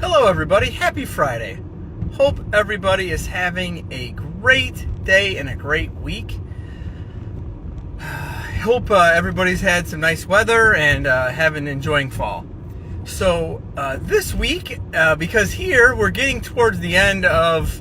Hello everybody, happy Friday. Hope everybody is having a great day and a great week. I hope everybody's had some nice weather and enjoying fall. So this week, because here we're getting towards the end of,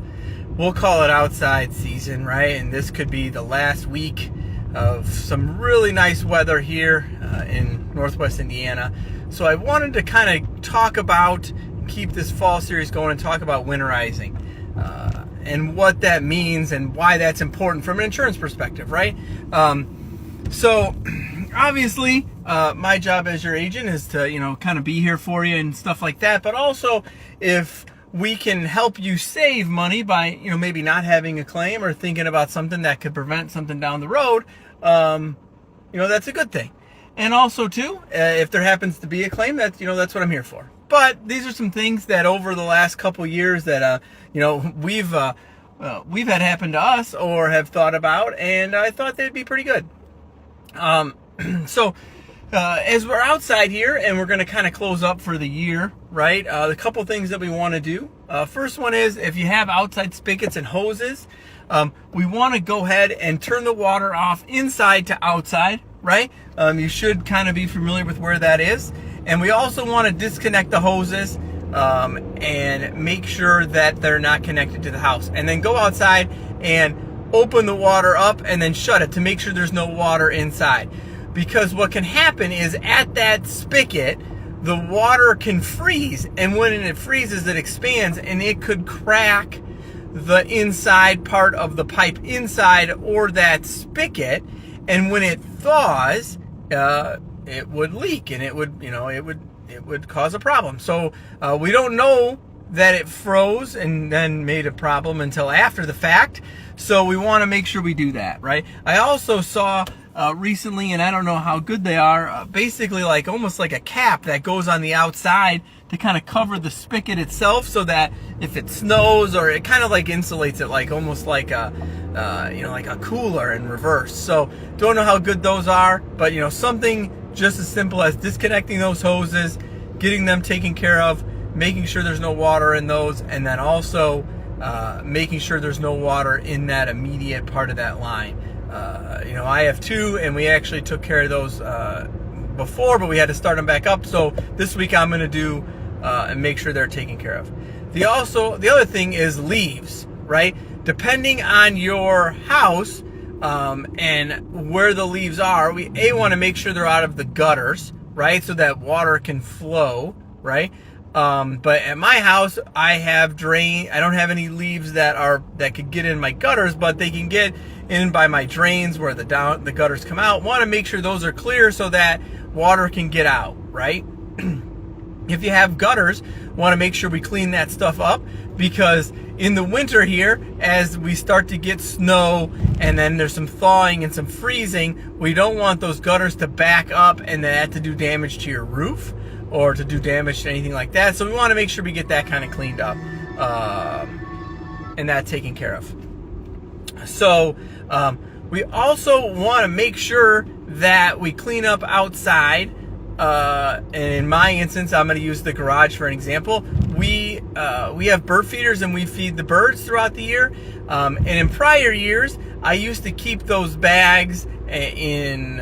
we'll call it outside season, right? And this could be the last week of some really nice weather here in Northwest Indiana. So I wanted to kind of talk about, keep this fall series going and talk about winterizing and what that means and why that's important from an insurance perspective, right? So obviously my job as your agent is to, kind of be here for you and stuff like that. But also if we can help you save money by, maybe not having a claim or thinking about something that could prevent something down the road, that's a good thing. And also too, if there happens to be a claim, that's what I'm here for. But these are some things that over the last couple years that we've had happen to us or have thought about, and I thought they'd be pretty good. So as we're outside here and we're going to kind of close up for the year, right? The couple things that we want to do. First one is if you have outside spigots and hoses, we want to go ahead and turn the water off inside to outside, right? You should kind of be familiar with where that is. And we also want to disconnect the hoses and make sure that they're not connected to the house. And then go outside and open the water up and then shut it to make sure there's no water inside. Because what can happen is at that spigot, the water can freeze. And when it freezes, it expands and it could crack the inside part of the pipe inside or that spigot. And when it thaws, it would leak and it would cause a problem. So we don't know that it froze and then made a problem until after the fact. So we want to make sure we do that, right? I also saw recently, and I don't know how good they are, basically like almost like a cap that goes on the outside to kind of cover the spigot itself, so that if it snows, or it kind of like insulates it, like almost like a like a cooler in reverse. So don't know how good those are, but something just as simple as disconnecting those hoses, getting them taken care of, making sure there's no water in those, and then also making sure there's no water in that immediate part of that line. I have two, and we actually took care of those before, but we had to start them back up. So this week I'm going to do and make sure they're taken care of. The other thing is leaves, right? Depending on your house and where the leaves are, we want to make sure they're out of the gutters, right? So that water can flow, right? But at my house, I don't have any leaves that could get in my gutters, but they can get in by my drains where the gutters come out. Want to make sure those are clear so that water can get out, right? If you have gutters, want to make sure we clean that stuff up, because in the winter here, as we start to get snow and then there's some thawing and some freezing, we don't want those gutters to back up and that to do damage to your roof or to do damage to anything like that. So we want to make sure we get that kind of cleaned up and that taken care of. So we also want to make sure that we clean up outside. And in my instance, I'm going to use the garage for an example. We have bird feeders and we feed the birds throughout the year. And in prior years, I used to keep those bags in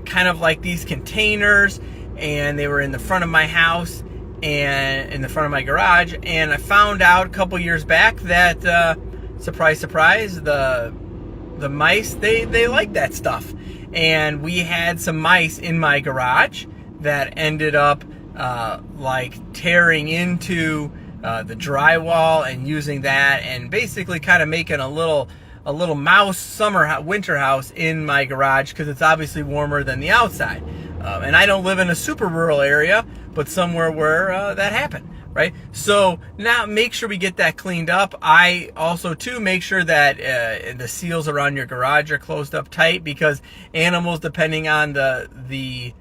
kind of like these containers, and they were in the front of my house and in the front of my garage. And I found out a couple years back that surprise, surprise, the mice, they like that stuff. And we had some mice in my garage that ended up like tearing into the drywall and using that, and basically kind of making a little mouse winter house in my garage, because it's obviously warmer than the outside. And I don't live in a super rural area, but somewhere where that happened. Right? So now make sure we get that cleaned up. I also too make sure that the seals around your garage are closed up tight, because animals, depending on the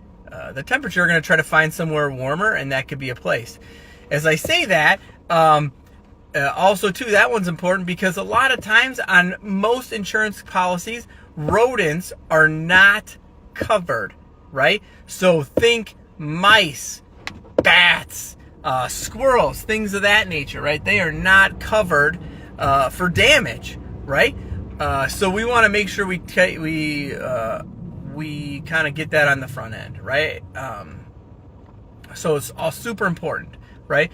temperature, are going to try to find somewhere warmer, and that could be a place. As I say that, also too, that one's important, because a lot of times on most insurance policies, rodents are not covered, right? So think mice, bats, squirrels, things of that nature, right? They are not covered for damage, right? So we want to make sure we kind of get that on the front end, right? So it's all super important, right?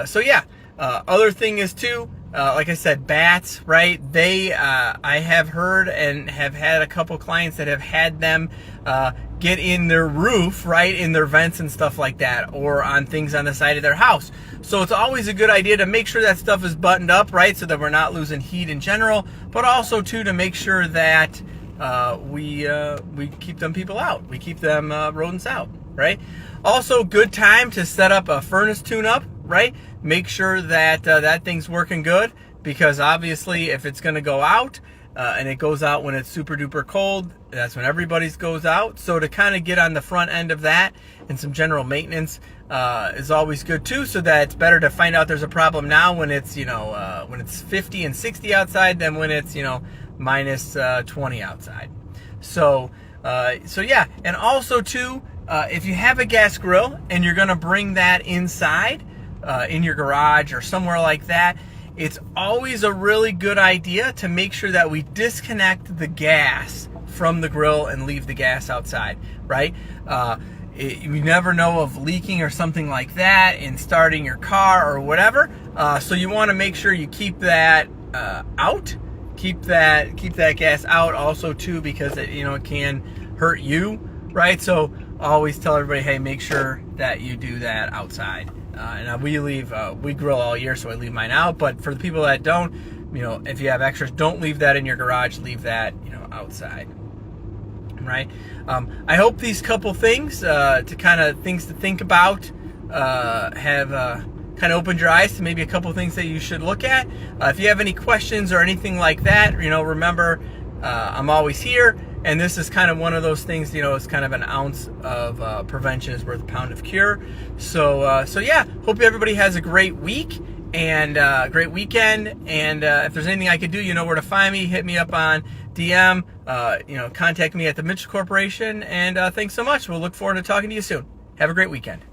So yeah, other thing is too, like I said, bats, right? They, I have heard and have had a couple clients that have had them get in their roof, right, in their vents and stuff like that, or on things on the side of their house. So it's always a good idea to make sure that stuff is buttoned up, right, so that we're not losing heat in general, but also too to make sure that we keep them people out, we keep them rodents out, right? Also, good time to set up a furnace tune-up, right? Make sure that that thing's working good, because obviously if it's going to go out, and it goes out when it's super duper cold, that's when everybody's goes out. So to kind of get on the front end of that and some general maintenance is always good too, so that it's better to find out there's a problem now when it's, you know, when it's 50 and 60 outside than when it's, you know, minus 20 outside. So yeah, and also too, if you have a gas grill and you're gonna bring that inside in your garage or somewhere like that, it's always a really good idea to make sure that we disconnect the gas from the grill and leave the gas outside, right? You never know of leaking or something like that in starting your car or whatever. So you want to make sure you keep that out. Keep that gas out also too, because it, you know, it can hurt you, right? So always tell everybody, hey, make sure that you do that outside. And we grill all year, so I leave mine out. But for the people that don't, you know, if you have extras, don't leave that in your garage. Leave that, you know, outside, right? I hope these couple things, things to think about, have kind of opened your eyes to maybe a couple things that you should look at. If you have any questions or anything like that, you know, remember, I'm always here. And this is kind of one of those things, you know, it's kind of an ounce of prevention is worth a pound of cure. So yeah, hope everybody has a great week and great weekend. And if there's anything I could do, you know where to find me. Hit me up on DM, you know, contact me at the Mitchell Corporation. And thanks so much. We'll look forward to talking to you soon. Have a great weekend.